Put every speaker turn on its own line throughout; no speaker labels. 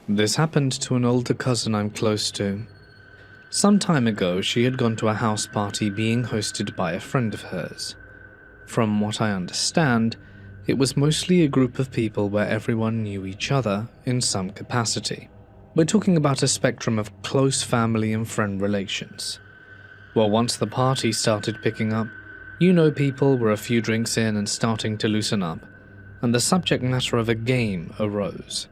This happened to an older cousin I'm close to. Some time ago, she had gone to a house party being hosted by a friend of hers. From what I understand, it was mostly a group of people where everyone knew each other in some capacity. We're talking about a spectrum of close family and friend relations. Well, once the party started picking up, people were a few drinks in and starting to loosen up, and the subject matter of a game arose.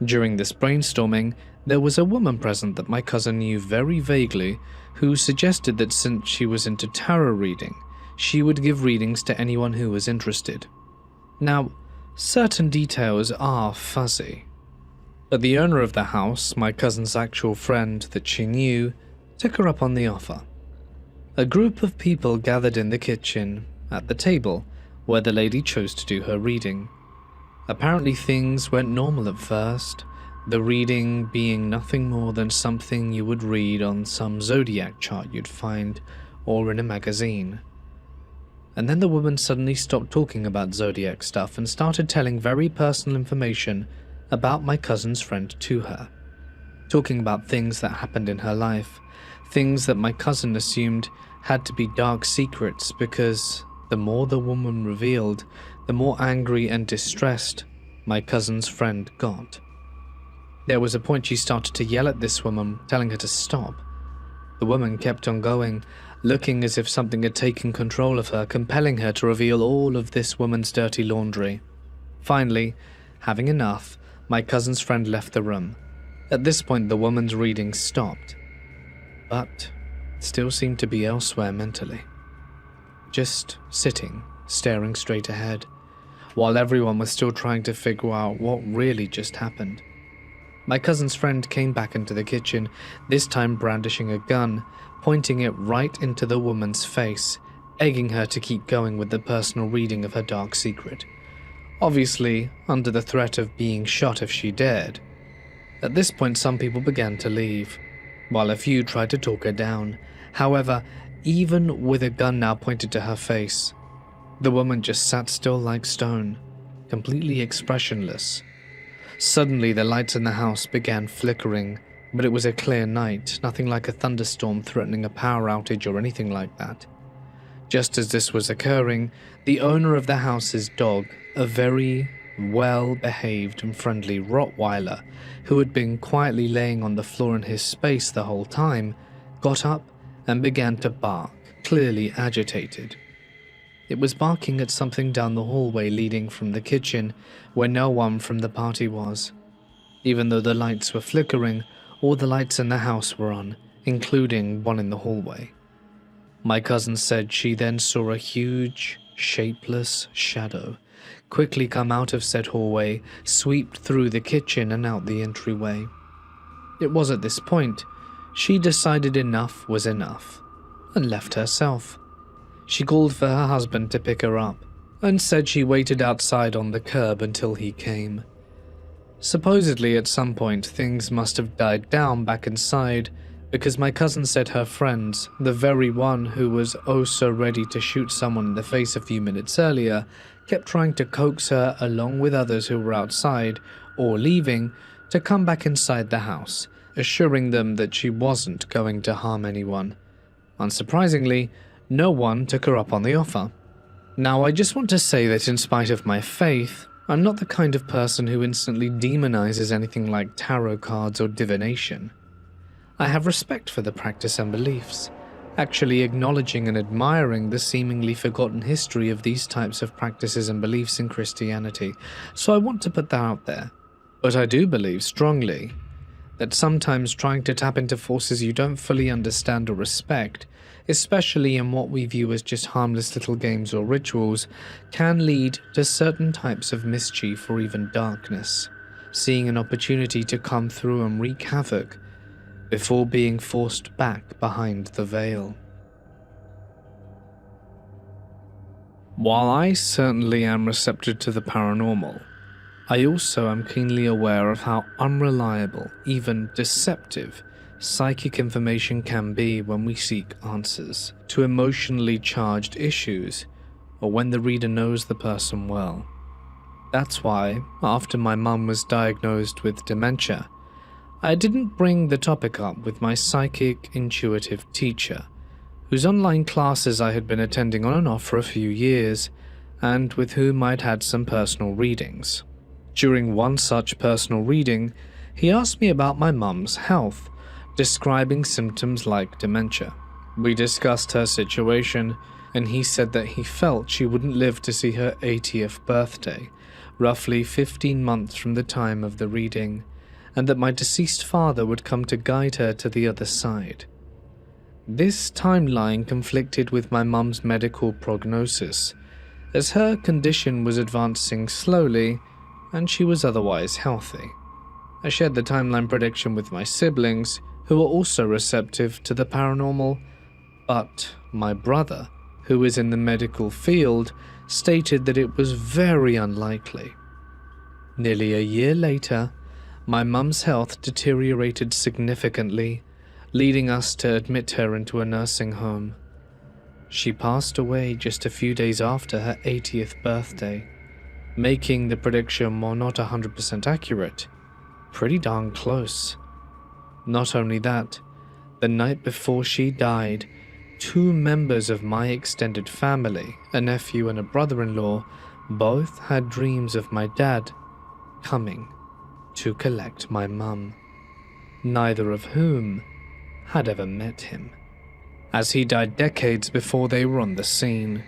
During this brainstorming, there was a woman present that my cousin knew very vaguely, who suggested that since she was into tarot reading, she would give readings to anyone who was interested. Now, certain details are fuzzy, but the owner of the house, my cousin's actual friend that she knew, took her up on the offer. A group of people gathered in the kitchen, at the table, where the lady chose to do her reading. Apparently things went normal at first, the reading being nothing more than something you would read on some zodiac chart you'd find or in a magazine. And then the woman suddenly stopped talking about zodiac stuff and started telling very personal information about my cousin's friend to her, talking about things that happened in her life, things that my cousin assumed had to be dark secrets because the more the woman revealed, the more angry and distressed my cousin's friend got. There was a point she started to yell at this woman, telling her to stop. The woman kept on going, looking as if something had taken control of her, compelling her to reveal all of this woman's dirty laundry. Finally, having enough, my cousin's friend left the room. At this point, the woman's reading stopped, but still seemed to be elsewhere mentally. Just sitting, staring straight ahead, while everyone was still trying to figure out what really just happened. My cousin's friend came back into the kitchen, this time brandishing a gun, pointing it right into the woman's face, egging her to keep going with the personal reading of her dark secret. Obviously, under the threat of being shot if she dared. At this point, some people began to leave, while a few tried to talk her down. However, even with a gun now pointed to her face, the woman just sat still like stone, completely expressionless. Suddenly, the lights in the house began flickering, but it was a clear night, nothing like a thunderstorm threatening a power outage or anything like that. Just as this was occurring, the owner of the house's dog, a very well-behaved and friendly Rottweiler, who had been quietly laying on the floor in his space the whole time, got up and began to bark, clearly agitated. It was barking at something down the hallway leading from the kitchen, where no one from the party was. Even though the lights were flickering, all the lights in the house were on, including one in the hallway. My cousin said she then saw a huge, shapeless shadow quickly come out of said hallway, sweep through the kitchen and out the entryway. It was at this point she decided enough was enough, and left herself. She called for her husband to pick her up, and said she waited outside on the curb until he came. Supposedly at some point things must have died down back inside, because my cousin said her friends, the very one who was oh so ready to shoot someone in the face a few minutes earlier, kept trying to coax her along with others who were outside or leaving to come back inside the house, assuring them that she wasn't going to harm anyone. Unsurprisingly, no one took her up on the offer. Now, I just want to say that in spite of my faith, I'm not the kind of person who instantly demonizes anything like tarot cards or divination. I have respect for the practice and beliefs, actually acknowledging and admiring the seemingly forgotten history of these types of practices and beliefs in Christianity, so I want to put that out there. But I do believe strongly that sometimes trying to tap into forces you don't fully understand or respect, especially in what we view as just harmless little games or rituals, can lead to certain types of mischief or even darkness, seeing an opportunity to come through and wreak havoc before being forced back behind the veil. While I certainly am receptive to the paranormal, I also am keenly aware of how unreliable, even deceptive, psychic information can be when we seek answers to emotionally charged issues, or when the reader knows the person well. That's why, after my mum was diagnosed with dementia, I didn't bring the topic up with my psychic intuitive teacher, whose online classes I had been attending on and off for a few years, and with whom I'd had some personal readings. During one such personal reading, he asked me about my mum's health, describing symptoms like dementia. We discussed her situation, and he said that he felt she wouldn't live to see her 80th birthday, roughly 15 months from the time of the reading, and that my deceased father would come to guide her to the other side. This timeline conflicted with my mum's medical prognosis, as her condition was advancing slowly and she was otherwise healthy. I shared the timeline prediction with my siblings, who were also receptive to the paranormal, but my brother, who is in the medical field, stated that it was very unlikely. Nearly a year later, my mum's health deteriorated significantly, leading us to admit her into a nursing home. She passed away just a few days after her 80th birthday, making the prediction, while not 100% accurate, pretty darn close. Not only that, the night before she died, 2 members of my extended family, a nephew and a brother-in-law, both had dreams of my dad coming to collect my mum, neither of whom had ever met him, as he died decades before they were on the scene.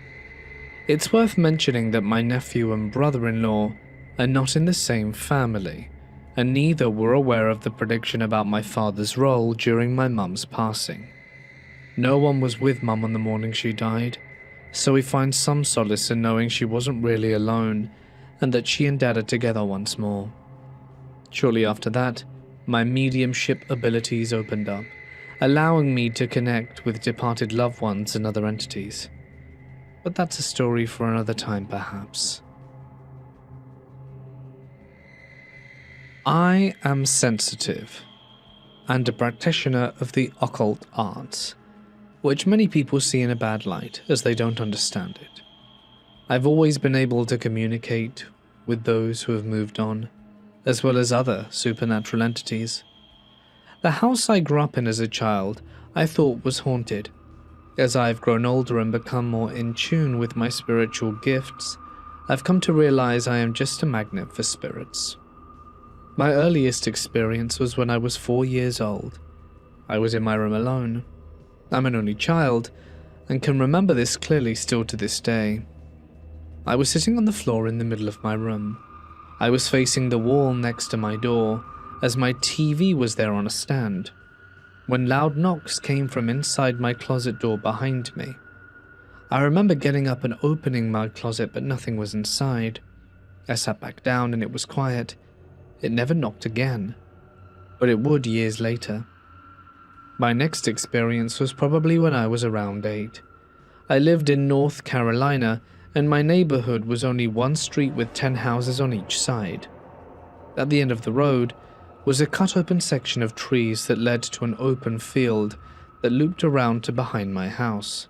It's worth mentioning that my nephew and brother-in-law are not in the same family, and neither were aware of the prediction about my father's role during my mum's passing. No one was with Mum on the morning she died, so we find some solace in knowing she wasn't really alone and that she and Dad are together once more. Shortly after that, my mediumship abilities opened up, allowing me to connect with departed loved ones and other entities. But that's a story for another time, perhaps. I am sensitive and a practitioner of the occult arts, which many people see in a bad light as they don't understand it. I've always been able to communicate with those who have moved on, as well as other supernatural entities. The house I grew up in as a child I thought was haunted. As I've grown older and become more in tune with my spiritual gifts, I've come to realize I am just a magnet for spirits. My earliest experience was when I was 4 years old. I was in my room alone. I'm an only child, and can remember this clearly still to this day. I was sitting on the floor in the middle of my room. I was facing the wall next to my door, as my TV was there on a stand, when loud knocks came from inside my closet door behind me. I remember getting up and opening my closet, but nothing was inside. I sat back down and it was quiet. It never knocked again, but it would years later. My next experience was probably when I was around 8. I lived in North Carolina, and my neighborhood was only one street with 10 houses on each side. At the end of the road was a cut-open section of trees that led to an open field that looped around to behind my house.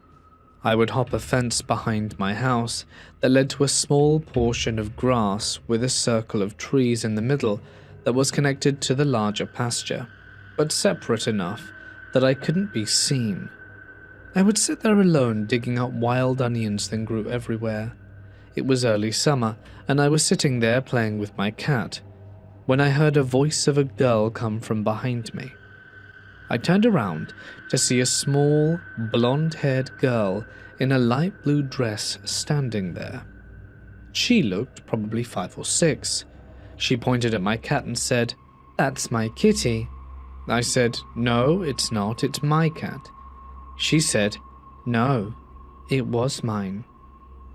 I would hop a fence behind my house that led to a small portion of grass with a circle of trees in the middle that was connected to the larger pasture, but separate enough that I couldn't be seen. I would sit there alone digging up wild onions that grew everywhere. It was early summer, and I was sitting there playing with my cat, when I heard a voice of a girl come from behind me. I turned around to see a small, blonde-haired girl in a light blue dress standing there. She looked probably 5 or 6. She pointed at my cat and said, "That's my kitty." I said, "No, it's not, it's my cat." She said, "No, it was mine."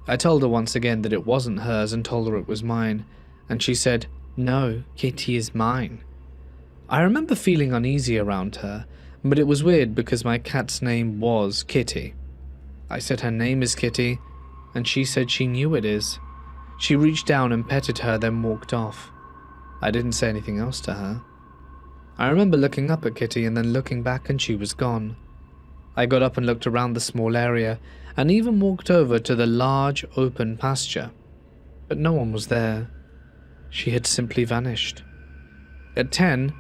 I told her once again that it wasn't hers and told her it was mine, and she said, "No, Kitty is mine." I remember feeling uneasy around her, but it was weird because my cat's name was Kitty. I said her name is Kitty, and she said she knew it is. She reached down and petted her, then walked off. I didn't say anything else to her. I remember looking up at Kitty and then looking back, and she was gone. I got up and looked around the small area, and even walked over to the large open pasture, but no one was there. She had simply vanished. At 10,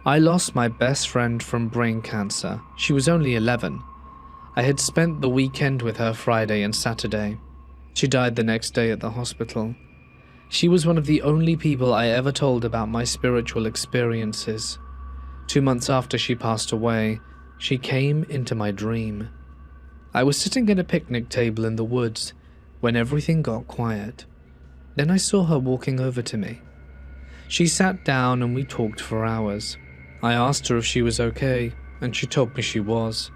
I lost my best friend from brain cancer. She was only 11. I had spent the weekend with her Friday and Saturday. She died the next day at the hospital. She was one of the only people I ever told about my spiritual experiences. 2 months after she passed away, she came into my dream. I was sitting at a picnic table in the woods when everything got quiet. Then I saw her walking over to me. She sat down and we talked for hours. I asked her if she was okay, and she told me she was.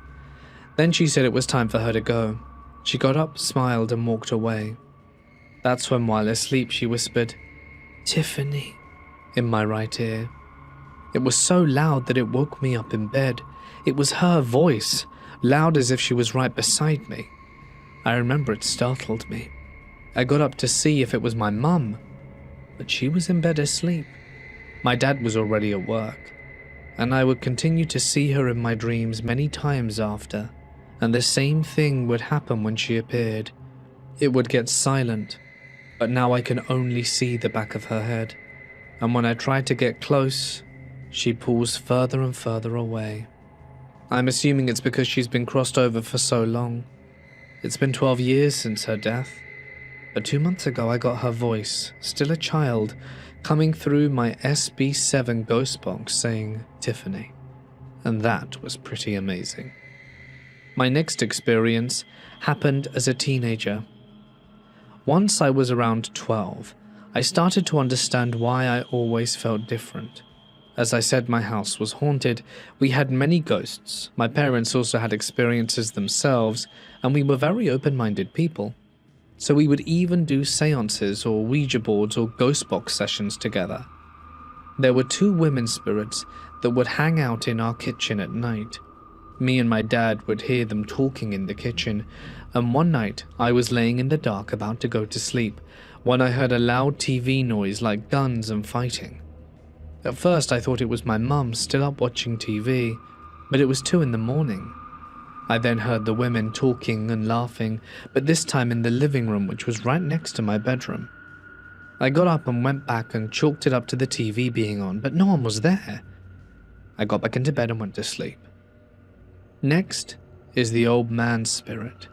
Then she said it was time for her to go. She got up, smiled, and walked away. That's when, while asleep, she whispered, "Tiffany," in my right ear. It was so loud that it woke me up in bed. It was her voice, loud as if she was right beside me. I remember it startled me. I got up to see if it was my mum, but she was in bed asleep. My dad was already at work, and I would continue to see her in my dreams many times after, and the same thing would happen when she appeared. It would get silent, but now I can only see the back of her head, and when I try to get close, she pulls further and further away. I'm assuming it's because she's been crossed over for so long. It's been 12 years since her death, but 2 months ago I got her voice, still a child, coming through my SB7 ghost box saying Tiffany, and that was pretty amazing. My next experience happened as a teenager. Once I was around 12, I started to understand why I always felt different. As I said, my house was haunted. We had many ghosts. My parents also had experiences themselves, and we were very open-minded people. So we would even do seances or Ouija boards or ghost box sessions together. There were 2 women spirits that would hang out in our kitchen at night. Me and my dad would hear them talking in the kitchen, and one night I was laying in the dark about to go to sleep when I heard a loud TV noise like guns and fighting. At first I thought it was my mum still up watching TV, but it was 2 in the morning. I then heard the women talking and laughing, but this time in the living room, which was right next to my bedroom. I got up and went back and chalked it up to the TV being on, but no one was there. I got back into bed and went to sleep. Next is the old man's spirit.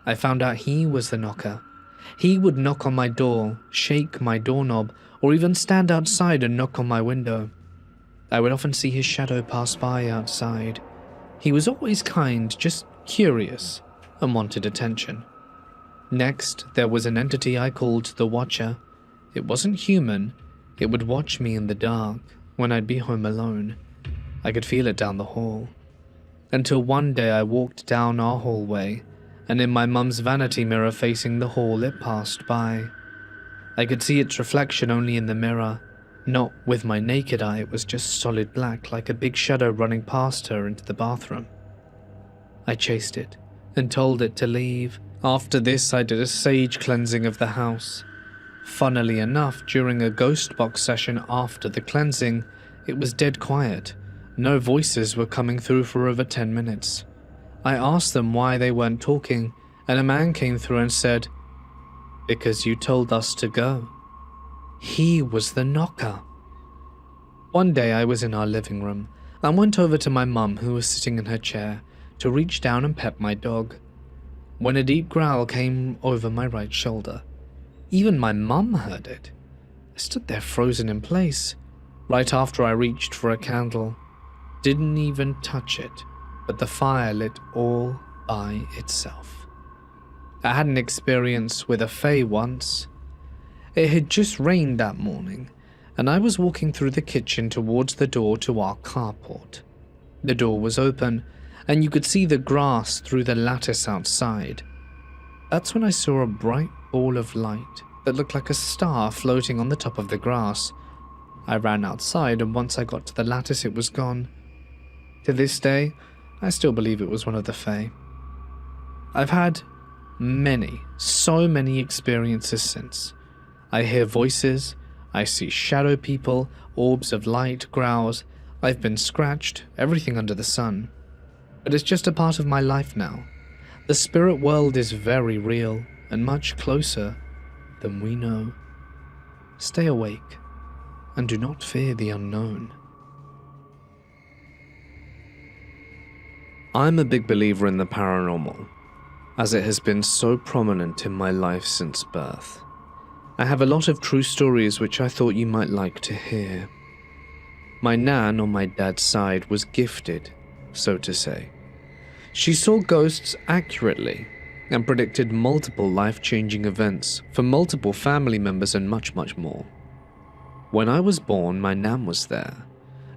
I found out he was the knocker. He would knock on my door, shake my doorknob, or even stand outside and knock on my window. I would often see his shadow pass by outside. He was always kind, just curious, and wanted attention. Next, there was an entity I called the Watcher. It wasn't human. It would watch me in the dark when I'd be home alone. I could feel it down the hall. Until one day I walked down our hallway, and in my mum's vanity mirror facing the hall it passed by. I could see its reflection only in the mirror. Not with my naked eye, it was just solid black, like a big shadow running past her into the bathroom. I chased it and told it to leave. After this, I did a sage cleansing of the house. Funnily enough, during a ghost box session after the cleansing, it was dead quiet. No voices were coming through for over 10 minutes. I asked them why they weren't talking, and a man came through and said, "Because you told us to go." He was the knocker. One day I was in our living room and went over to my mum, who was sitting in her chair, to reach down and pet my dog, when a deep growl came over my right shoulder. Even my mum heard it. I stood there frozen in place. Right after I reached for a candle, didn't even touch it, but the fire lit all by itself. I had an experience with a fae once. It had just rained that morning, and I was walking through the kitchen towards the door to our carport. The door was open, and you could see the grass through the lattice outside. That's when I saw a bright ball of light that looked like a star floating on the top of the grass. I ran outside, and once I got to the lattice, it was gone. To this day, I still believe it was one of the fae. I've had so many experiences since. I hear voices, I see shadow people, orbs of light, growls. I've been scratched, everything under the sun. But it's just a part of my life now. The spirit world is very real and much closer than we know. Stay awake and do not fear the unknown. I'm a big believer in the paranormal, as it has been so prominent in my life since birth. I have a lot of true stories which I thought you might like to hear. My nan on my dad's side was gifted, so to say. She saw ghosts accurately and predicted multiple life-changing events for multiple family members and much, much more. When I was born, my nan was there,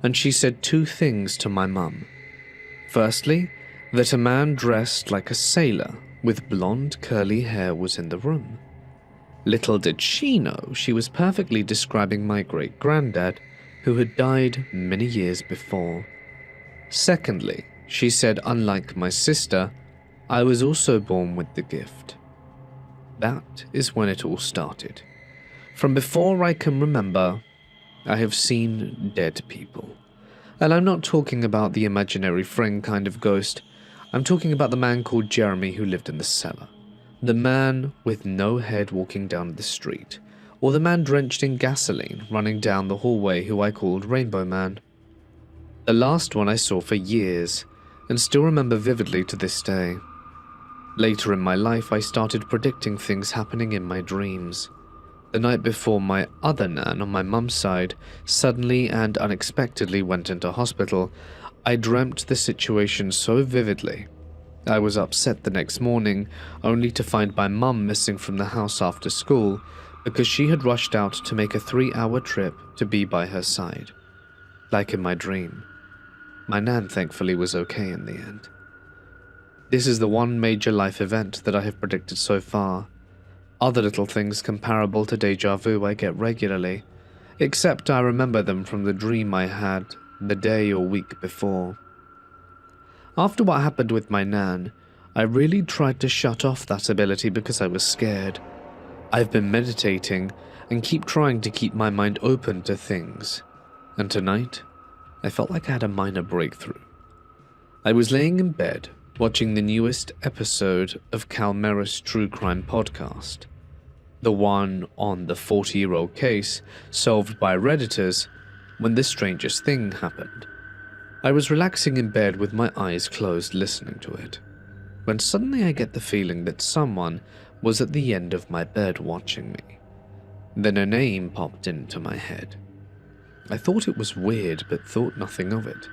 and she said two things to my mum. Firstly, that a man dressed like a sailor with blonde curly hair was in the room. Little did she know she was perfectly describing my great-granddad, who had died many years before. Secondly, she said unlike my sister, I was also born with the gift. That is when it all started. From before I can remember, I have seen dead people. And I'm not talking about the imaginary friend kind of ghost. I'm talking about the man called Jeremy who lived in the cellar. The man with no head walking down the street. Or the man drenched in gasoline running down the hallway who I called Rainbow Man. The last one I saw for years, and still remember vividly to this day. Later in my life, I started predicting things happening in my dreams. The night before my other nan on my mum's side suddenly and unexpectedly went into hospital, I dreamt the situation so vividly. I was upset the next morning, only to find my mum missing from the house after school because she had rushed out to make a 3-hour trip to be by her side. Like in my dream. My nan thankfully was okay in the end. This is the one major life event that I have predicted so far. Other little things comparable to deja vu I get regularly, except I remember them from the dream I had the day or week before. After what happened with my nan, I really tried to shut off that ability because I was scared. I've been meditating and keep trying to keep my mind open to things, and tonight, I felt like I had a minor breakthrough. I was laying in bed, watching the newest episode of Calmera's True Crime podcast, the one on the 40-year-old case solved by Redditors, when the strangest thing happened. I was relaxing in bed with my eyes closed listening to it, when suddenly I get the feeling that someone was at the end of my bed watching me. Then a name popped into my head. I thought it was weird, but thought nothing of it.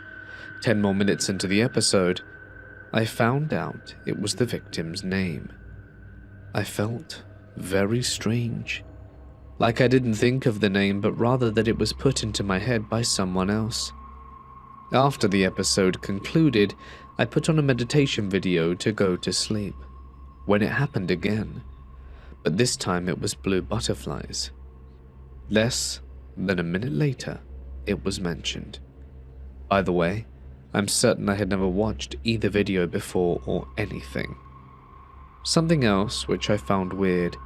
10 more minutes into the episode, I found out it was the victim's name. I felt very strange. Like I didn't think of the name, but rather that it was put into my head by someone else. After the episode concluded, I put on a meditation video to go to sleep, when it happened again. But this time it was blue butterflies. Less than a minute later, it was mentioned. By the way, I'm certain I had never watched either video before or anything. Something else which I found weird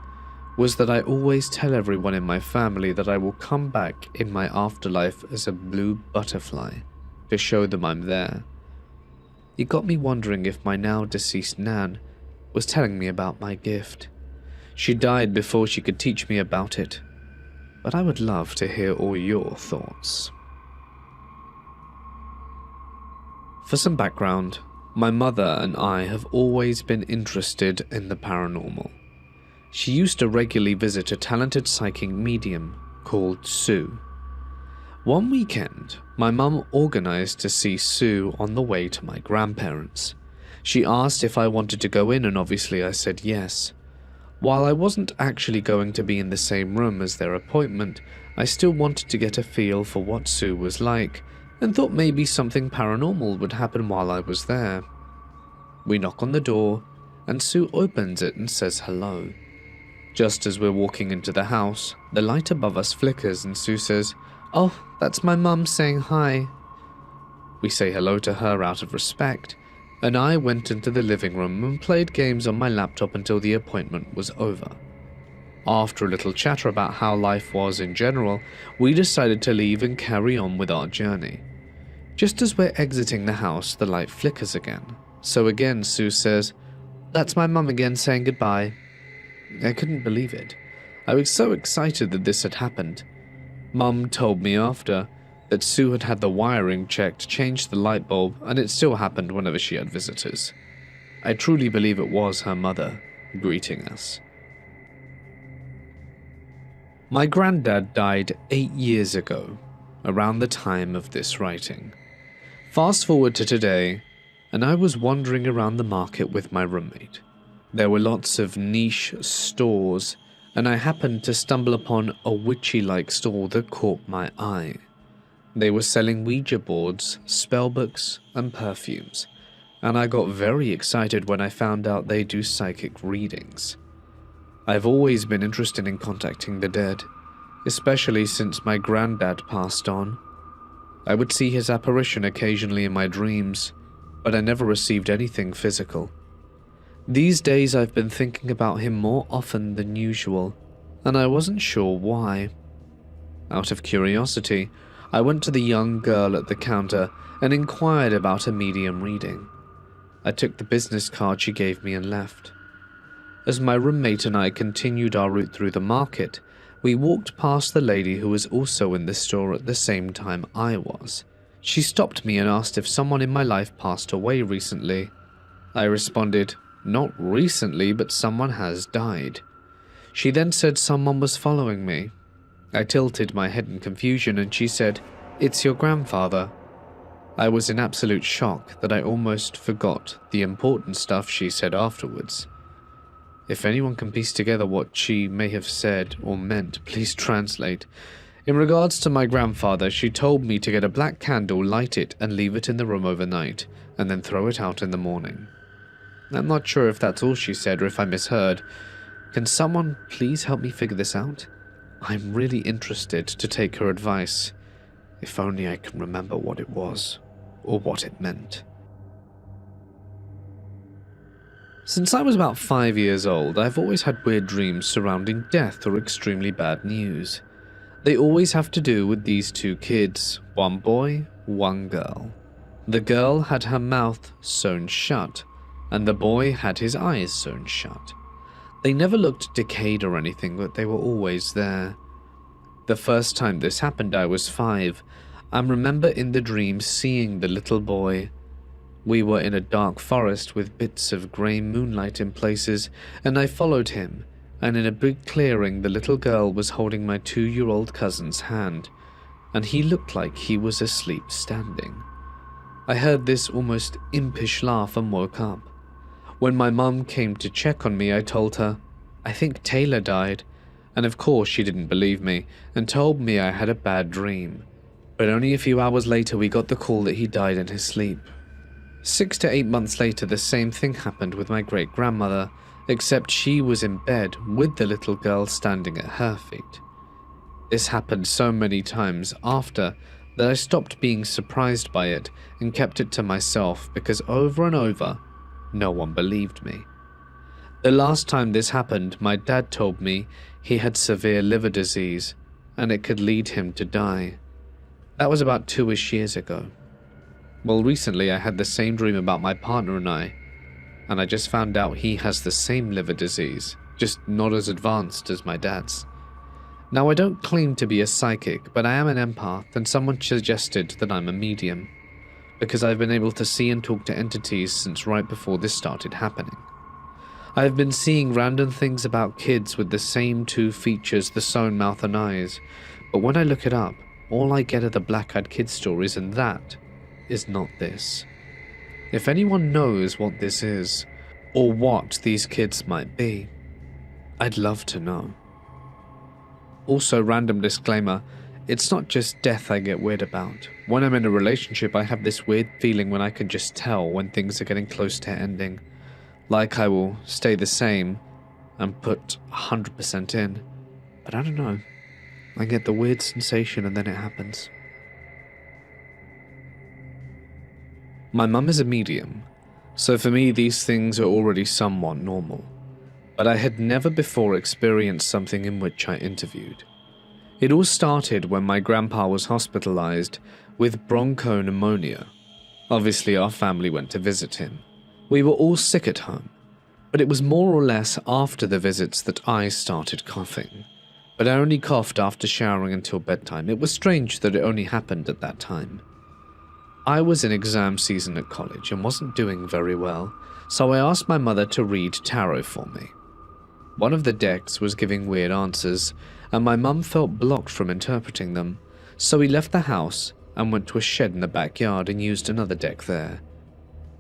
was that I always tell everyone in my family that I will come back in my afterlife as a blue butterfly to show them I'm there. It got me wondering if my now deceased nan was telling me about my gift. She died before she could teach me about it, but I would love to hear all your thoughts. For some background, my mother and I have always been interested in the paranormal. She used to regularly visit a talented psychic medium called Sue. One weekend, my mum organized to see Sue on the way to my grandparents'. She asked if I wanted to go in, and obviously I said yes. While I wasn't actually going to be in the same room as their appointment, I still wanted to get a feel for what Sue was like, and thought maybe something paranormal would happen while I was there. We knock on the door, and Sue opens it and says hello. Just as we're walking into the house, the light above us flickers and Sue says, "Oh, that's my mum saying hi." We say hello to her out of respect, and I went into the living room and played games on my laptop until the appointment was over. After a little chatter about how life was in general, we decided to leave and carry on with our journey. Just as we're exiting the house, the light flickers again. So again, Sue says, "That's my mum again saying goodbye." I couldn't believe it. I was so excited that this had happened. Mum told me after that Sue had had the wiring checked, changed the light bulb, and it still happened whenever she had visitors. I truly believe it was her mother greeting us. My granddad died 8 years ago, around the time of this writing. Fast forward to today, and I was wandering around the market with my roommate. There were lots of niche stores, and I happened to stumble upon a witchy-like stall that caught my eye. They were selling Ouija boards, spellbooks, and perfumes, and I got very excited when I found out they do psychic readings. I've always been interested in contacting the dead, especially since my granddad passed on. I would see his apparition occasionally in my dreams, but I never received anything physical. These days I've been thinking about him more often than usual, and I wasn't sure why. Out of curiosity, I went to the young girl at the counter and inquired about a medium reading. I took the business card she gave me and left. As my roommate and I continued our route through the market, we walked past the lady who was also in the store at the same time I was. She stopped me and asked if someone in my life passed away recently. I responded, "Not recently, but someone has died." She then said someone was following me. I tilted my head in confusion and she said, "It's your grandfather." I was in absolute shock that I almost forgot the important stuff she said afterwards. If anyone can piece together what she may have said or meant, please translate. In regards to my grandfather, she told me to get a black candle, light it, and leave it in the room overnight, and then throw it out in the morning. I'm not sure if that's all she said or if I misheard. Can someone please help me figure this out? I'm really interested to take her advice. If only I can remember what it was, or what it meant. Since I was about 5 years old, I've always had weird dreams surrounding death or extremely bad news. They always have to do with these two kids, one boy, one girl. The girl had her mouth sewn shut, and the boy had his eyes sewn shut. They never looked decayed or anything, but they were always there. The first time this happened, I was 5. I remember in the dream seeing the little boy. We were in a dark forest with bits of grey moonlight in places, and I followed him, and in a big clearing the little girl was holding my 2-year-old cousin's hand, and he looked like he was asleep standing. I heard this almost impish laugh and woke up. When my mum came to check on me, I told her, "I think Taylor died," and of course she didn't believe me and told me I had a bad dream. But only a few hours later we got the call that he died in his sleep. 6 to 8 months later, the same thing happened with my great-grandmother, except she was in bed with the little girl standing at her feet. This happened so many times after that I stopped being surprised by it and kept it to myself because over and over, no one believed me. The last time this happened, my dad told me he had severe liver disease and it could lead him to die. That was about 2-ish years ago. Well, recently I had the same dream about my partner and I just found out he has the same liver disease, just not as advanced as my dad's. Now, I don't claim to be a psychic, but I am an empath, and someone suggested that I'm a medium, because I've been able to see and talk to entities since right before this started happening. I have been seeing random things about kids with the same 2 features, the sewn mouth and eyes, but when I look it up, all I get are the black-eyed kid stories, and that is not this. If anyone knows what this is, or what these kids might be, I'd love to know. Also, random disclaimer, it's not just death I get weird about. When I'm in a relationship, I have this weird feeling when I can just tell when things are getting close to ending. Like I will stay the same and put 100% in, but I don't know. I get the weird sensation and then it happens. My mum is a medium, so for me these things are already somewhat normal. But I had never before experienced something in which I interviewed. It all started when my grandpa was hospitalized with bronchopneumonia. Obviously, our family went to visit him. We were all sick at home, but it was more or less after the visits that I started coughing. but I only coughed after showering until bedtime. It was strange that it only happened at that time. I was in exam season at college and wasn't doing very well, so I asked my mother to read tarot for me. One of the decks was giving weird answers, and my mum felt blocked from interpreting them, so we left the house and went to a shed in the backyard and used another deck there.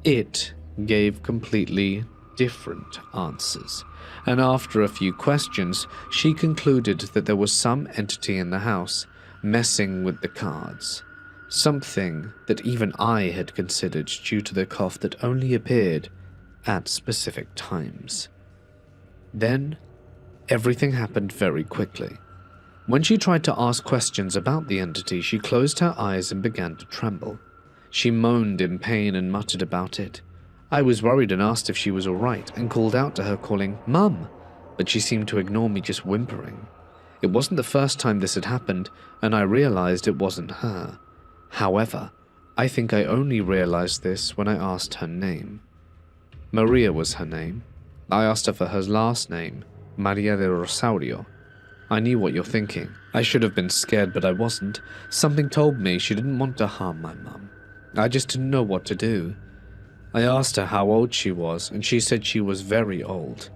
It gave completely different answers, and after a few questions, she concluded that there was some entity in the house messing with the cards. Something that even I had considered due to the cough that only appeared at specific times. Then, everything happened very quickly. When she tried to ask questions about the entity, she closed her eyes and began to tremble. She moaned in pain and muttered about it. I was worried and asked if she was alright and called out to her calling, "Mum," but she seemed to ignore me, just whimpering. It wasn't the first time this had happened, and I realized it wasn't her. However, I think I only realized this when I asked her name. Maria was her name. I asked her for her last name, Maria de Rosario. I knew what you're thinking. I should have been scared, but I wasn't. Something told me she didn't want to harm my mum. I just didn't know what to do. I asked her how old she was, and she said she was very old.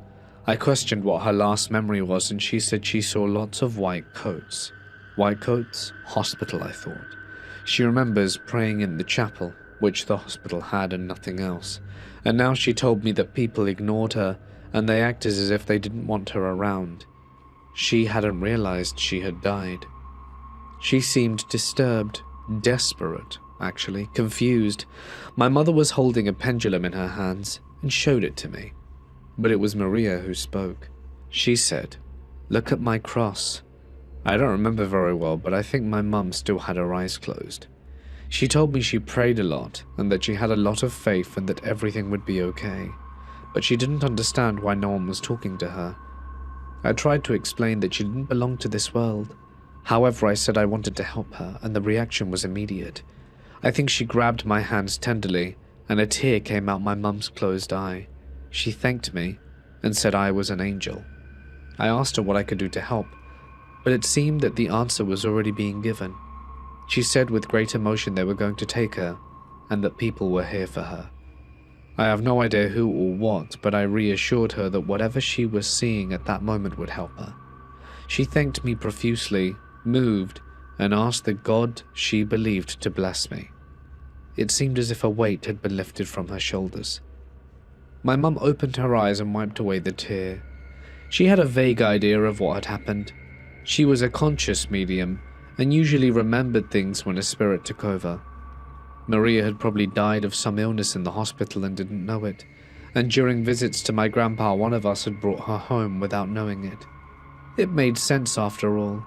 I questioned what her last memory was, and she said she saw lots of white coats. White coats? Hospital, I thought. She remembers praying in the chapel, which the hospital had, and nothing else. And now she told me that people ignored her, and they acted as if they didn't want her around. She hadn't realized she had died. She seemed disturbed, desperate, actually, confused. My mother was holding a pendulum in her hands and showed it to me. But it was Maria who spoke. She said, "Look at my cross." I don't remember very well, but I think my mum still had her eyes closed. She told me she prayed a lot and that she had a lot of faith and that everything would be okay. But she didn't understand why no one was talking to her. I tried to explain that she didn't belong to this world. However, I said I wanted to help her, and the reaction was immediate. I think she grabbed my hands tenderly, and a tear came out my mum's closed eye. She thanked me and said I was an angel. I asked her what I could do to help, but it seemed that the answer was already being given. She said with great emotion they were going to take her, and that people were here for her. I have no idea who or what, but I reassured her that whatever she was seeing at that moment would help her. She thanked me profusely, moved, and asked the God she believed to bless me. It seemed as if a weight had been lifted from her shoulders. My mum opened her eyes and wiped away the tear. She had a vague idea of what had happened. She was a conscious medium, and usually remembered things when a spirit took over. Maria had probably died of some illness in the hospital and didn't know it, and during visits to my grandpa, one of us had brought her home without knowing it. It made sense after all.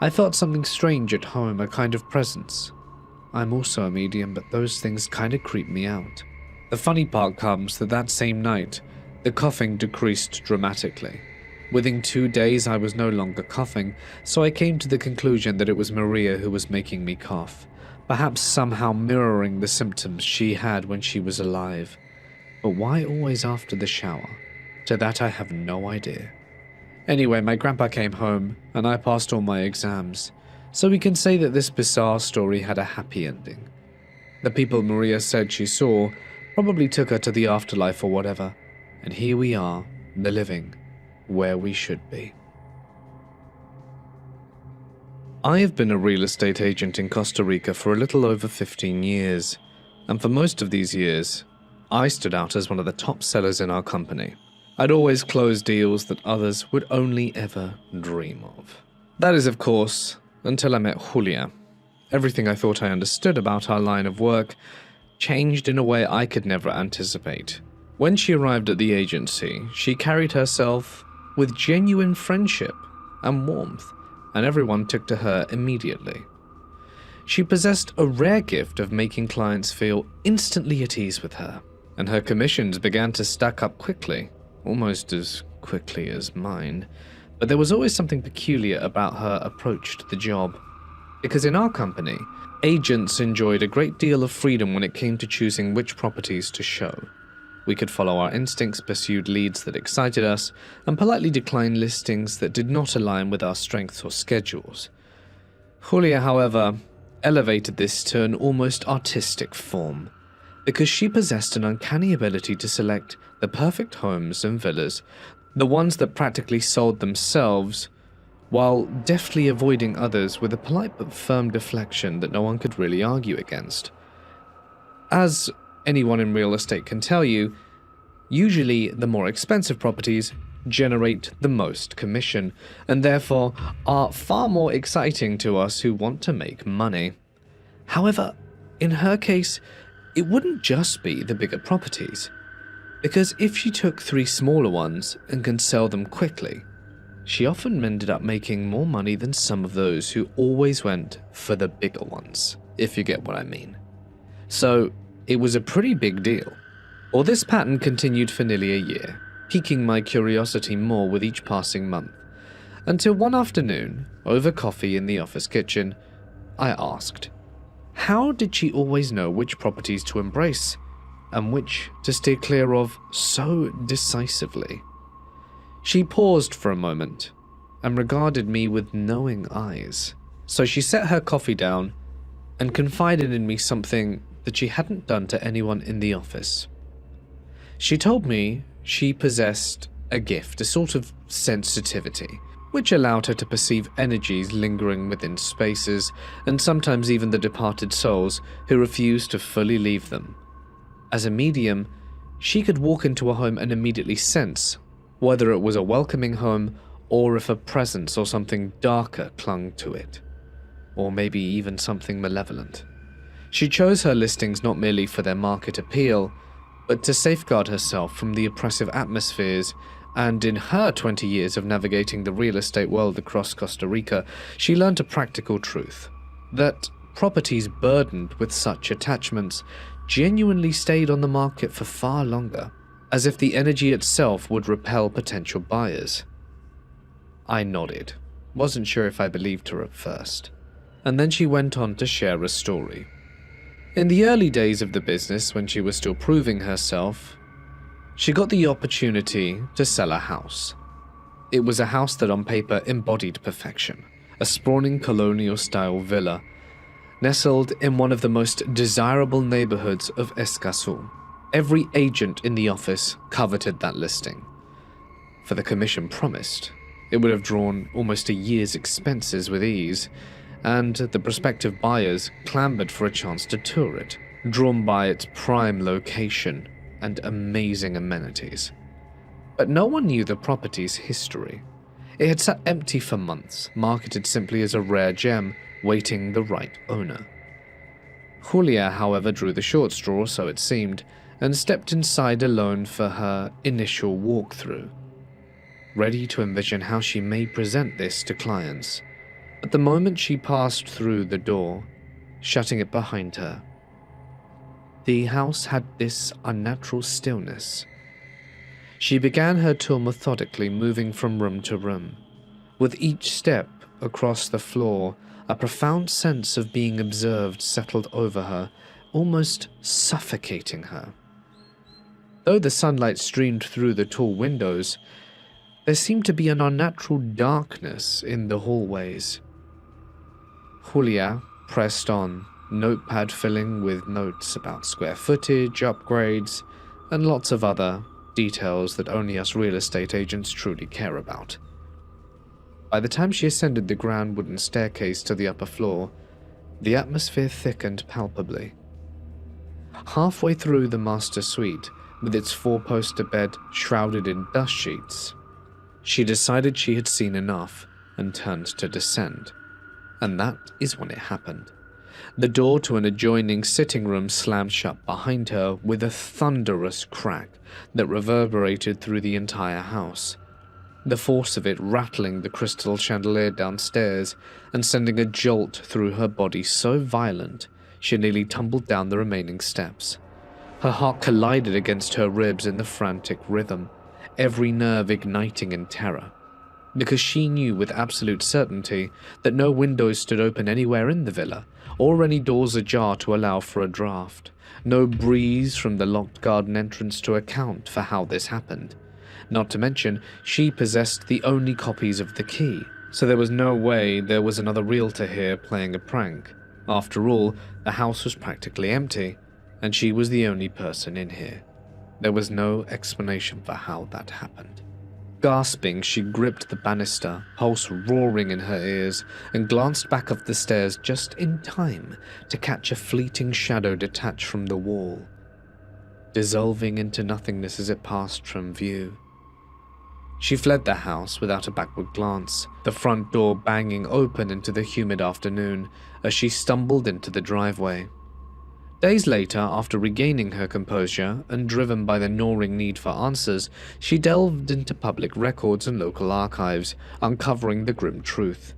I felt something strange at home, a kind of presence. I'm also a medium, but those things kind of creep me out. The funny part comes that same night, the coughing decreased dramatically. Within 2 days, I was no longer coughing, so I came to the conclusion that it was Maria who was making me cough, perhaps somehow mirroring the symptoms she had when she was alive. But why always after the shower? To that I have no idea. Anyway, my grandpa came home, and I passed all my exams, so we can say that this bizarre story had a happy ending. The people Maria said she saw probably took her to the afterlife or whatever, and here we are, the living, where we should be. I have been a real estate agent in Costa Rica for a little over 15 years, and for most of these years, I stood out as one of the top sellers in our company. I'd always close deals that others would only ever dream of. That is, of course, until I met Julia. Everything I thought I understood about our line of work changed in a way I could never anticipate. When she arrived at the agency, she carried herself with genuine friendship and warmth, and everyone took to her immediately. She possessed a rare gift of making clients feel instantly at ease with her, and her commissions began to stack up quickly, almost as quickly as mine. But there was always something peculiar about her approach to the job, because in our company, agents enjoyed a great deal of freedom when it came to choosing which properties to show. We could follow our instincts, pursue leads that excited us, and politely decline listings that did not align with our strengths or schedules. Julia, however, elevated this to an almost artistic form, because she possessed an uncanny ability to select the perfect homes and villas, the ones that practically sold themselves, while deftly avoiding others with a polite but firm deflection that no one could really argue against. As anyone in real estate can tell you, usually the more expensive properties generate the most commission, and therefore are far more exciting to us who want to make money. However, in her case, it wouldn't just be the bigger properties, because if she took 3 smaller ones and can sell them quickly, she often ended up making more money than some of those who always went for the bigger ones, if you get what I mean. So, it was a pretty big deal. Well, this pattern continued for nearly a year, piquing my curiosity more with each passing month, until one afternoon, over coffee in the office kitchen, I asked, how did she always know which properties to embrace, and which to steer clear of so decisively? She paused for a moment, and regarded me with knowing eyes. So she set her coffee down, and confided in me something that she hadn't done to anyone in the office. She told me she possessed a gift, a sort of sensitivity, which allowed her to perceive energies lingering within spaces, and sometimes even the departed souls who refused to fully leave them. As a medium, she could walk into a home and immediately sense whether it was a welcoming home or if a presence or something darker clung to it, or maybe even something malevolent. She chose her listings not merely for their market appeal, but to safeguard herself from the oppressive atmospheres, and in her 20 years of navigating the real estate world across Costa Rica, she learned a practical truth, that properties burdened with such attachments genuinely stayed on the market for far longer, as if the energy itself would repel potential buyers. I nodded, wasn't sure if I believed her at first, and then she went on to share a story. In the early days of the business, when she was still proving herself, she got the opportunity to sell a house. It was a house that on paper embodied perfection, a sprawling colonial-style villa, nestled in one of the most desirable neighborhoods of Escazú. Every agent in the office coveted that listing. For the commission promised, it would have drawn almost a year's expenses with ease, and the prospective buyers clamored for a chance to tour it, drawn by its prime location and amazing amenities. But no one knew the property's history. It had sat empty for months, marketed simply as a rare gem, waiting the right owner. Julia, however, drew the short straw, so it seemed, and stepped inside alone for her initial walkthrough, ready to envision how she may present this to clients. But the moment she passed through the door, shutting it behind her, the house had this unnatural stillness. She began her tour methodically, moving from room to room. With each step across the floor, a profound sense of being observed settled over her, almost suffocating her. Though the sunlight streamed through the tall windows, there seemed to be an unnatural darkness in the hallways. Julia pressed on, notepad filling with notes about square footage, upgrades, and lots of other details that only us real estate agents truly care about. By the time she ascended the grand wooden staircase to the upper floor, the atmosphere thickened palpably. Halfway through the master suite, with its 4-poster bed shrouded in dust sheets, she decided she had seen enough and turned to descend. And that is when it happened. The door to an adjoining sitting room slammed shut behind her with a thunderous crack that reverberated through the entire house, the force of it rattling the crystal chandelier downstairs and sending a jolt through her body so violent she nearly tumbled down the remaining steps. Her heart collided against her ribs in the frantic rhythm, every nerve igniting in terror. because she knew with absolute certainty that no windows stood open anywhere in the villa, or any doors ajar to allow for a draft. No breeze from the locked garden entrance to account for how this happened. Not to mention, she possessed the only copies of the key, so there was no way there was another realtor here playing a prank. After all, the house was practically empty, and she was the only person in here. There was no explanation for how that happened. Gasping, she gripped the banister, pulse roaring in her ears, and glanced back up the stairs just in time to catch a fleeting shadow detach from the wall, dissolving into nothingness as it passed from view. She fled the house without a backward glance, the front door banging open into the humid afternoon as she stumbled into the driveway. Days later, after regaining her composure and driven by the gnawing need for answers, she delved into public records and local archives, uncovering the grim truth.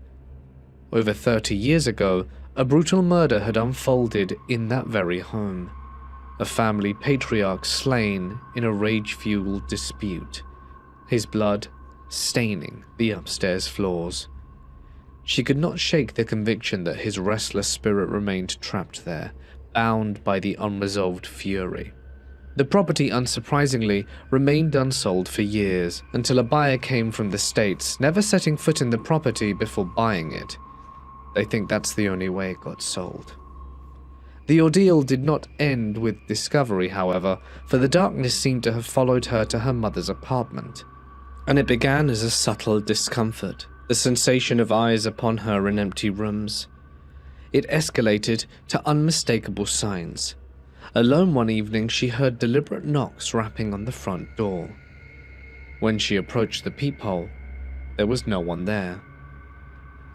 Over 30 years ago, a brutal murder had unfolded in that very home. A family patriarch slain in a rage-fueled dispute, his blood staining the upstairs floors. She could not shake the conviction that his restless spirit remained trapped there, bound by the unresolved fury. The property, unsurprisingly, remained unsold for years, until a buyer came from the States, never setting foot in the property before buying it. They think that's the only way it got sold. The ordeal did not end with discovery, however, for the darkness seemed to have followed her to her mother's apartment. And it began as a subtle discomfort, the sensation of eyes upon her in empty rooms. It escalated to unmistakable signs. Alone one evening, she heard deliberate knocks rapping on the front door. When she approached the peephole, there was no one there.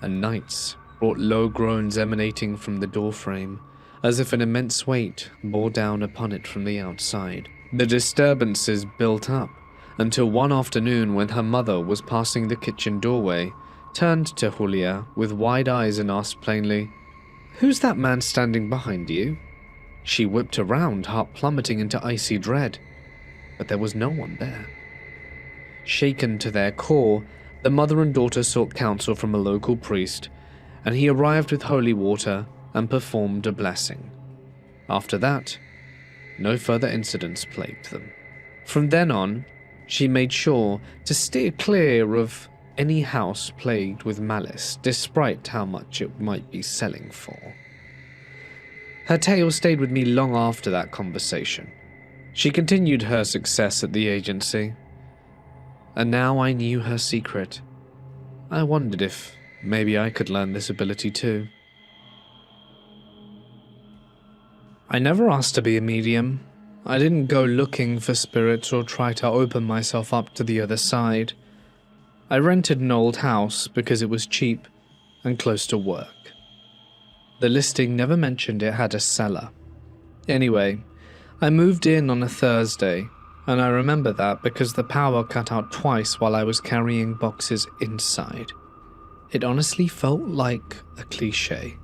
And nights brought low groans emanating from the doorframe, as if an immense weight bore down upon it from the outside. The disturbances built up until one afternoon, when her mother was passing the kitchen doorway, turned to Julia with wide eyes and asked plainly, "Who's that man standing behind you?" She whipped around, heart plummeting into icy dread, but there was no one there. Shaken to their core, the mother and daughter sought counsel from a local priest, and he arrived with holy water and performed a blessing. After that, no further incidents plagued them. From then on, she made sure to steer clear of any house plagued with malice, despite how much it might be selling for. Her tale stayed with me long after that conversation. She continued her success at the agency, and now I knew her secret. I wondered if maybe I could learn this ability too. I never asked to be a medium. I didn't go looking for spirits or try to open myself up to the other side. I rented an old house because it was cheap and close to work. The listing never mentioned it had a cellar. Anyway, I moved in on a Thursday, and I remember that because the power cut out twice while I was carrying boxes inside. It honestly felt like a cliché.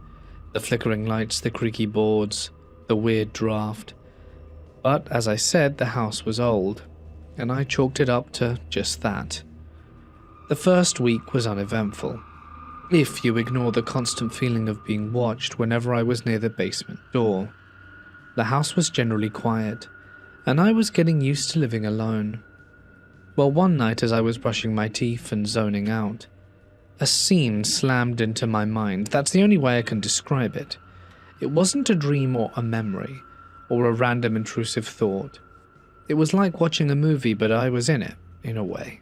The flickering lights, the creaky boards, the weird draft. But as I said, the house was old, and I chalked it up to just that. The first week was uneventful, if you ignore the constant feeling of being watched whenever I was near the basement door. The house was generally quiet, and I was getting used to living alone. Well, one night as I was brushing my teeth and zoning out, a scene slammed into my mind. That's the only way I can describe it. It wasn't a dream or a memory, or a random intrusive thought. It was like watching a movie, but I was in it, in a way.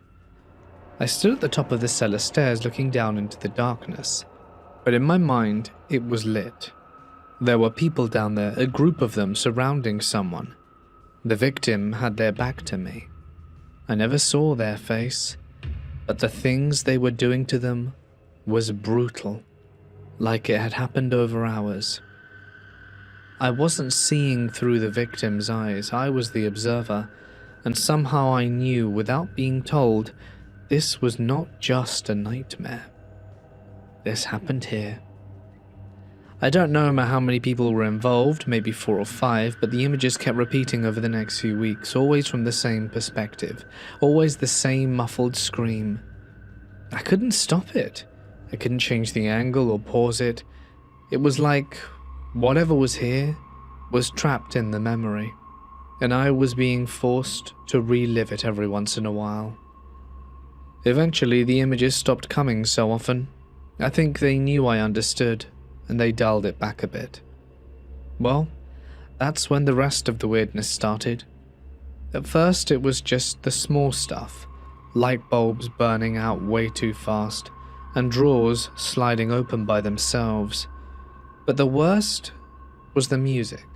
I stood at the top of the cellar stairs looking down into the darkness, but in my mind, it was lit. There were people down there, a group of them surrounding someone. The victim had their back to me. I never saw their face, but the things they were doing to them was brutal, like it had happened over hours. I wasn't seeing through the victim's eyes, I was the observer, and somehow I knew, without being told, this was not just a nightmare. This happened here. I don't know how many people were involved, maybe 4 or 5, but the images kept repeating over the next few weeks, always from the same perspective, always the same muffled scream. I couldn't stop it. I couldn't change the angle or pause it. It was like whatever was here was trapped in the memory, and I was being forced to relive it every once in a while. Eventually, the images stopped coming so often. I think they knew I understood, and they dialed it back a bit. Well, that's when the rest of the weirdness started. At first, it was just the small stuff, light bulbs burning out way too fast, and drawers sliding open by themselves. But the worst was the music.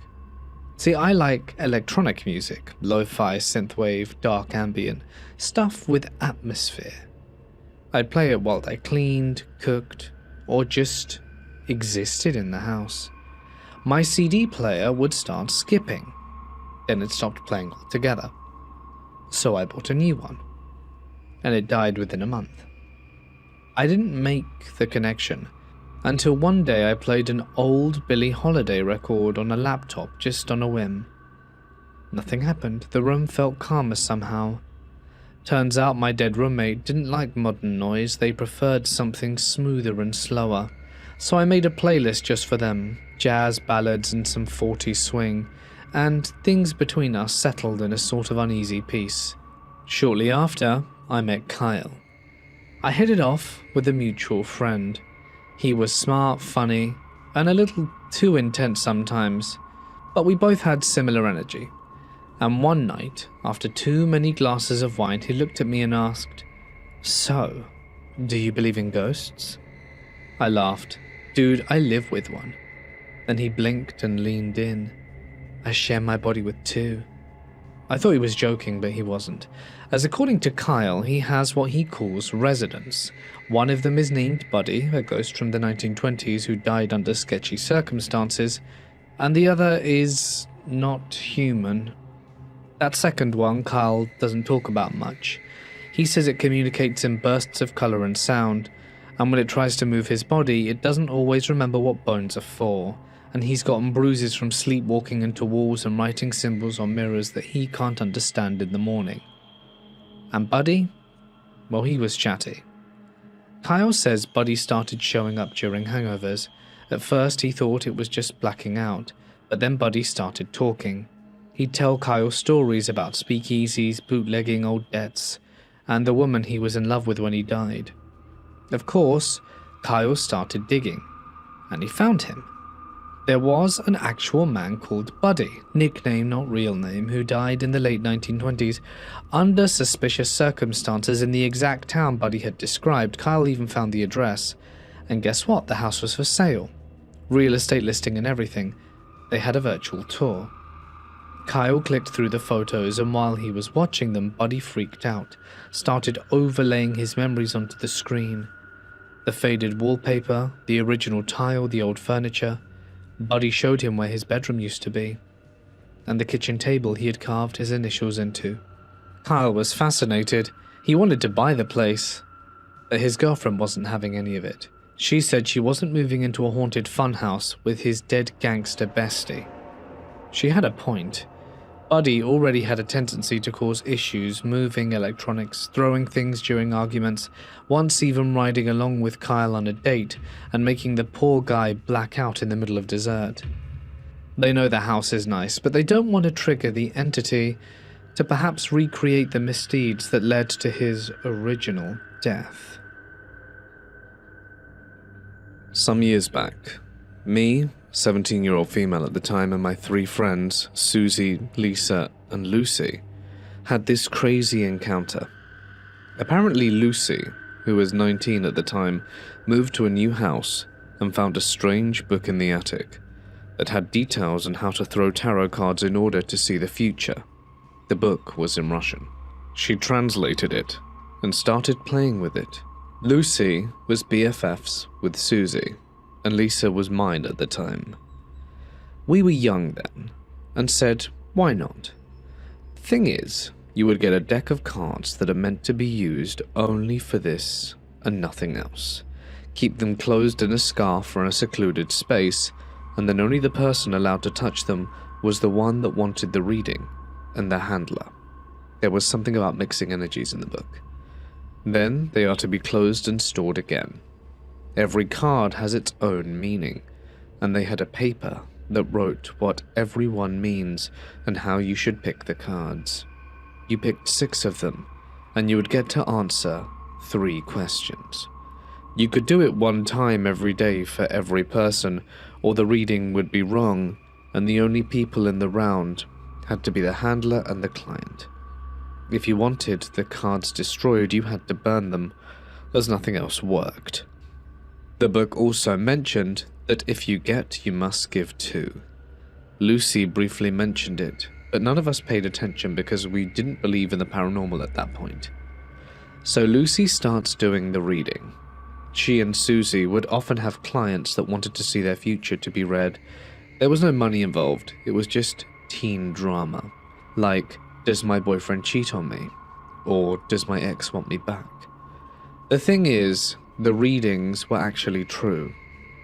See, I like electronic music, lo-fi, synthwave, dark ambient, stuff with atmosphere. I'd play it while I cleaned, cooked, or just existed in the house. My CD player would start skipping, then it stopped playing altogether. So I bought a new one, and it died within a month. I didn't make the connection until one day I played an old Billie Holiday record on a laptop just on a whim. Nothing happened. The room felt calmer somehow. Turns out my dead roommate didn't like modern noise, they preferred something smoother and slower. So I made a playlist just for them, jazz ballads and some 40s swing, and things between us settled in a sort of uneasy peace. Shortly after, I met Kyle. I hit it off with a mutual friend. He was smart, funny, and a little too intense sometimes, but we both had similar energy. And one night, after too many glasses of wine, he looked at me and asked, "So, do you believe in ghosts?" I laughed. "Dude, I live with one." Then he blinked and leaned in. "I share my body with two." I thought he was joking, but he wasn't, as according to Kyle, he has what he calls residents. One of them is named Buddy, a ghost from the 1920s who died under sketchy circumstances, and the other is not human. That second one Kyle doesn't talk about much. He says it communicates in bursts of color and sound, and when it tries to move his body, it doesn't always remember what bones are for, and he's gotten bruises from sleepwalking into walls and writing symbols on mirrors that he can't understand in the morning. And Buddy? Well, he was chatty. Kyle says Buddy started showing up during hangovers. At first he thought it was just blacking out, but then Buddy started talking. He'd tell Kyle stories about speakeasies, bootlegging old debts, and the woman he was in love with when he died. Of course, Kyle started digging, and he found him. There was an actual man called Buddy, nickname not real name, who died in the late 1920s under suspicious circumstances in the exact town Buddy had described. Kyle even found the address, and guess what? The house was for sale. Real estate listing and everything. They had a virtual tour. Kyle clicked through the photos, and while he was watching them, Buddy freaked out, started overlaying his memories onto the screen. The faded wallpaper, the original tile, the old furniture. Buddy showed him where his bedroom used to be, and the kitchen table he had carved his initials into. Kyle was fascinated. He wanted to buy the place, but his girlfriend wasn't having any of it. She said she wasn't moving into a haunted funhouse with his dead gangster bestie. She had a point. Buddy already had a tendency to cause issues, moving electronics, throwing things during arguments, once even riding along with Kyle on a date and making the poor guy black out in the middle of dessert. They know the house is nice, but they don't want to trigger the entity to perhaps recreate the misdeeds that led to his original death. Some years back, me, 17-year-old female at the time, and my three friends, Susie, Lisa, and Lucy, had this crazy encounter. Apparently Lucy, who was 19 at the time, moved to a new house and found a strange book in the attic that had details on how to throw tarot cards in order to see the future. The book was in Russian. She translated it and started playing with it. Lucy was BFFs with Susie, and Lisa was mine at the time. We were young then, and said, why not? The thing is, you would get a deck of cards that are meant to be used only for this and nothing else. Keep them closed in a scarf or in a secluded space, and then only the person allowed to touch them was the one that wanted the reading, and the handler. There was something about mixing energies in the book. Then they are to be closed and stored again. Every card has its own meaning, and they had a paper that wrote what every one means and how you should pick the cards. You picked 6 of them, and you would get to answer 3 questions. You could do it 1 time every day for every person, or the reading would be wrong, and the only people in the round had to be the handler and the client. If you wanted the cards destroyed, you had to burn them, as nothing else worked. The book also mentioned that if you get, you must give too. Lucy briefly mentioned it, but none of us paid attention because we didn't believe in the paranormal at that point. So Lucy starts doing the reading. She and Susie would often have clients that wanted to see their future to be read. There was no money involved, it was just teen drama. Like, does my boyfriend cheat on me? Or does my ex want me back? The thing is, the readings were actually true,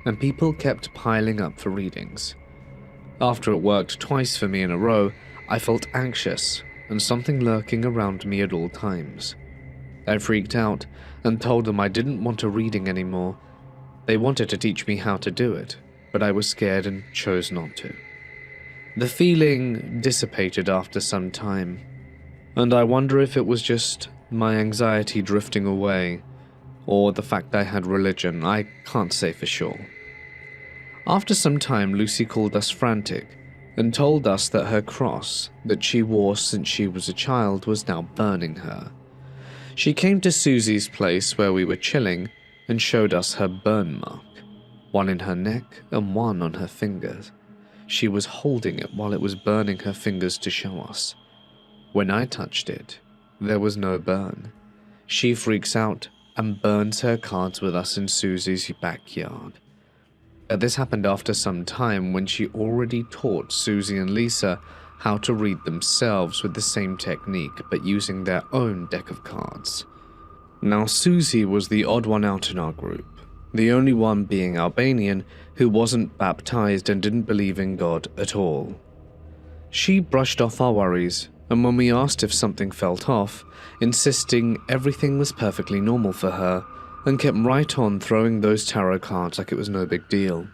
and people kept piling up for readings. After it worked twice for me in a row, I felt anxious and something lurking around me at all times. I freaked out and told them I didn't want a reading anymore. They wanted to teach me how to do it, but I was scared and chose not to. The feeling dissipated after some time, and I wonder if it was just my anxiety drifting away, or the fact I had religion. I can't say for sure. After some time, Lucy called us frantic and told us that her cross that she wore since she was a child was now burning her. She came to Susie's place where we were chilling and showed us her burn mark, one in her neck and one on her fingers. She was holding it while it was burning her fingers to show us. When I touched it, there was no burn. She freaks out and burns her cards with us in Susie's backyard. This happened after some time when she already taught Susie and Lisa how to read themselves with the same technique but using their own deck of cards. Now Susie was the odd one out in our group, the only one being Albanian who wasn't baptized and didn't believe in God at all. She brushed off our worries, and when we asked if something felt off, insisting everything was perfectly normal for her, and kept right on throwing those tarot cards like it was no big deal.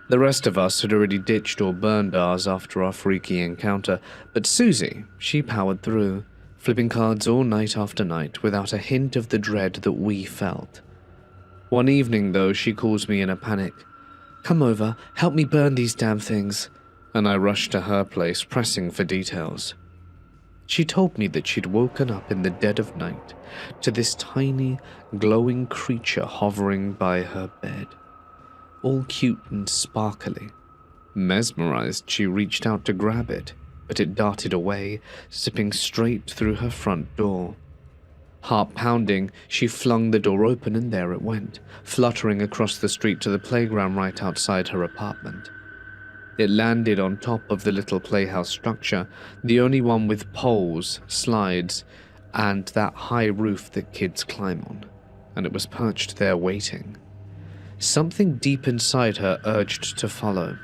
The rest of us had already ditched or burned ours after our freaky encounter, but Susie, she powered through, flipping cards all night after night without a hint of the dread that we felt. One evening, though, she calls me in a panic. "Come over, help me burn these damn things," and I rushed to her place, pressing for details. She told me that she'd woken up in the dead of night to this tiny, glowing creature hovering by her bed, all cute and sparkly. Mesmerized, she reached out to grab it, but it darted away, zipping straight through her front door. Heart pounding, she flung the door open and there it went, fluttering across the street to the playground right outside her apartment. It landed on top of the little playhouse structure, the only one with poles, slides, and that high roof that kids climb on, and it was perched there waiting. Something deep inside her urged to follow.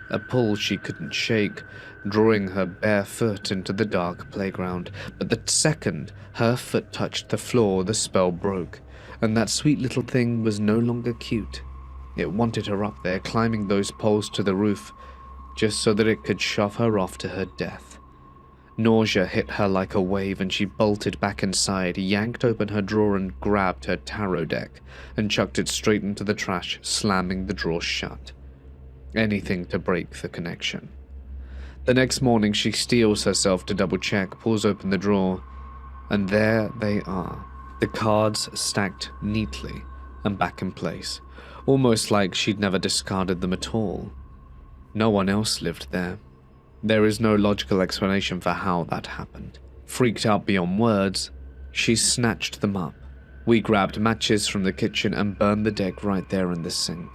A pull she couldn't shake, drawing her bare foot into the dark playground, but the second her foot touched the floor, the spell broke, and that sweet little thing was no longer cute. It wanted her up there, climbing those poles to the roof, just so that it could shove her off to her death. Nausea hit her like a wave, and she bolted back inside, yanked open her drawer and grabbed her tarot deck, and chucked it straight into the trash, slamming the drawer shut. Anything to break the connection. The next morning, she steels herself to double-check, pulls open the drawer, and there they are, the cards stacked neatly and back in place, almost like she'd never discarded them at all. No one else lived there. There is no logical explanation for how that happened. Freaked out beyond words, she snatched them up. We grabbed matches from the kitchen and burned the deck right there in the sink,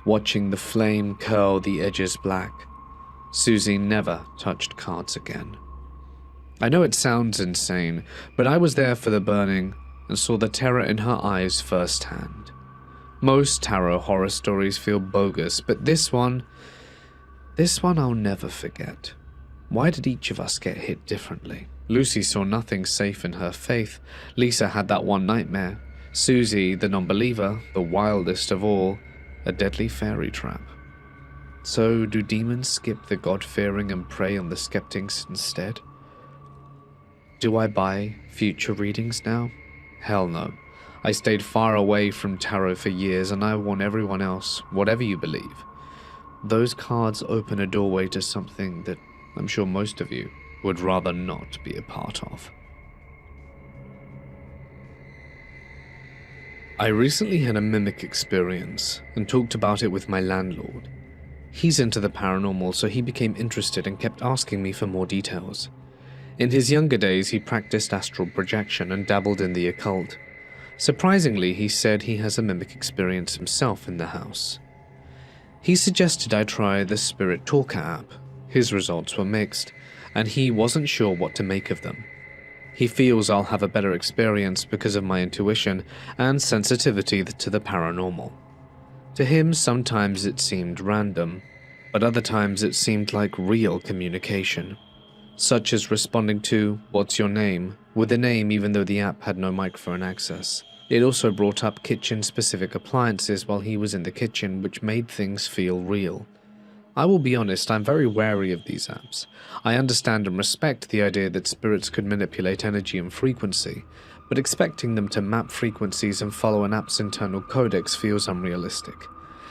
watching the flame curl the edges black. Susie never touched cards again. I know it sounds insane, but I was there for the burning and saw the terror in her eyes firsthand. Most tarot horror stories feel bogus, but this one I'll never forget. Why did each of us get hit differently? Lucy saw nothing safe in her faith. Lisa had that one nightmare. Susie, the non-believer, the wildest of all, a deadly fairy trap. So do demons skip the God-fearing and prey on the skeptics instead? Do I buy future readings now? Hell no. I stayed far away from tarot for years, and I warn everyone else, whatever you believe, those cards open a doorway to something that I'm sure most of you would rather not be a part of. I recently had a mimic experience and talked about it with my landlord. He's into the paranormal, so he became interested and kept asking me for more details. In his younger days, he practiced astral projection and dabbled in the occult. Surprisingly, he said he has a mimic experience himself in the house. He suggested I try the Spirit Talker app. His results were mixed, and he wasn't sure what to make of them. He feels I'll have a better experience because of my intuition and sensitivity to the paranormal. To him, sometimes it seemed random, but other times it seemed like real communication, such as responding to, "What's your name?" with a name even though the app had no microphone access. It also brought up kitchen-specific appliances while he was in the kitchen, which made things feel real. I will be honest, I'm very wary of these apps. I understand and respect the idea that spirits could manipulate energy and frequency, but expecting them to map frequencies and follow an app's internal codex feels unrealistic.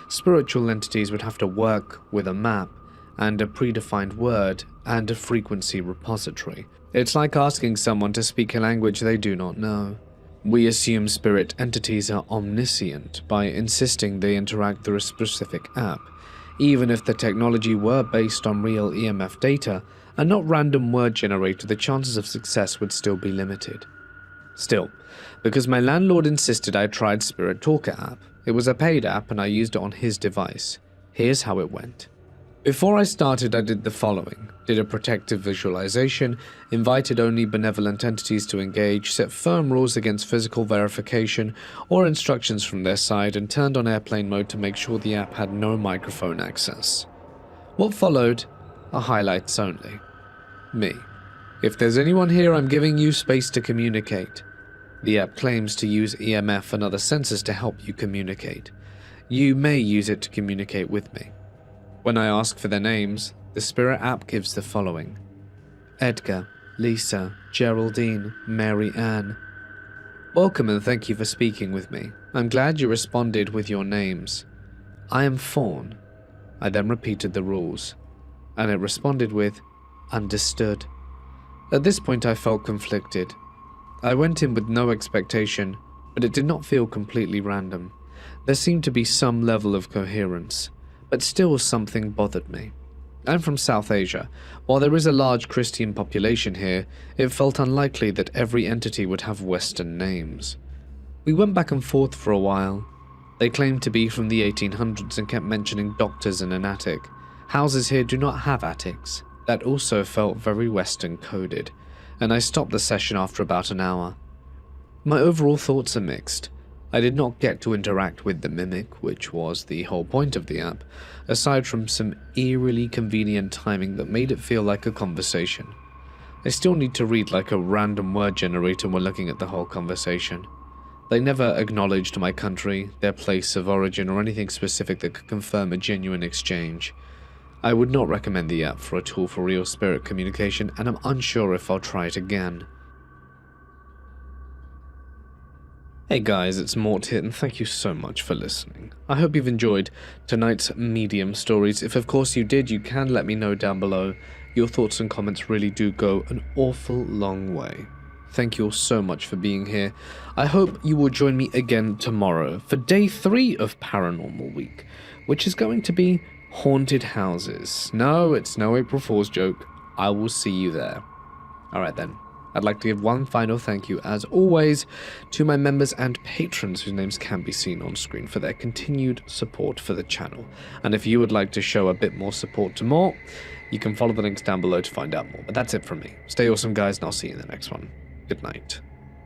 Spiritual entities would have to work with a map and a predefined word and a frequency repository. It's like asking someone to speak a language they do not know. We assume spirit entities are omniscient by insisting they interact through a specific app. Even if the technology were based on real EMF data and not random word generator, the chances of success would still be limited. Still, because my landlord insisted I tried Spirit Talker app, it was a paid app and I used it on his device. Here's how it went. Before I started, I did the following. Did a protective visualization, invited only benevolent entities to engage, set firm rules against physical verification or instructions from their side, and turned on airplane mode to make sure the app had no microphone access. What followed are highlights only. Me. If there's anyone here, I'm giving you space to communicate. The app claims to use EMF and other sensors to help you communicate. You may use it to communicate with me. When I ask for their names, the Spirit app gives the following: Edgar, Lisa, Geraldine, Mary Ann. Welcome and thank you for speaking with me. I'm glad you responded with your names. I am Fawn. I then repeated the rules, and it responded with, Understood. At this point I felt conflicted. I went in with no expectation, but it did not feel completely random. There seemed to be some level of coherence, but still something bothered me. I'm from South Asia. While there is a large Christian population here, it felt unlikely that every entity would have Western names. We went back and forth for a while. They claimed to be from the 1800s and kept mentioning doctors in an attic. Houses here do not have attics. That also felt very Western coded, and I stopped the session after about an hour. My overall thoughts are mixed. I did not get to interact with the mimic, which was the whole point of the app, aside from some eerily convenient timing that made it feel like a conversation. I still need to read like a random word generator when looking at the whole conversation. They never acknowledged my country, their place of origin, or anything specific that could confirm a genuine exchange. I would not recommend the app for a tool for real spirit communication, and I'm unsure if I'll try it again. Hey guys, it's Mort here, and thank you so much for listening. I hope you've enjoyed tonight's medium stories. If of course you did, you can let me know down below. Your thoughts and comments really do go an awful long way. Thank you all so much for being here. I hope you will join me again tomorrow for day 3 of Paranormal Week, which is going to be haunted houses. No, it's no April Fool's joke. I will see you there. Alright then. I'd like to give one final thank you, as always, to my members and patrons whose names can be seen on screen for their continued support for the channel. And if you would like to show a bit more support to more, you can follow the links down below to find out more. But that's it from me. Stay awesome, guys, and I'll see you in the next one. Good night.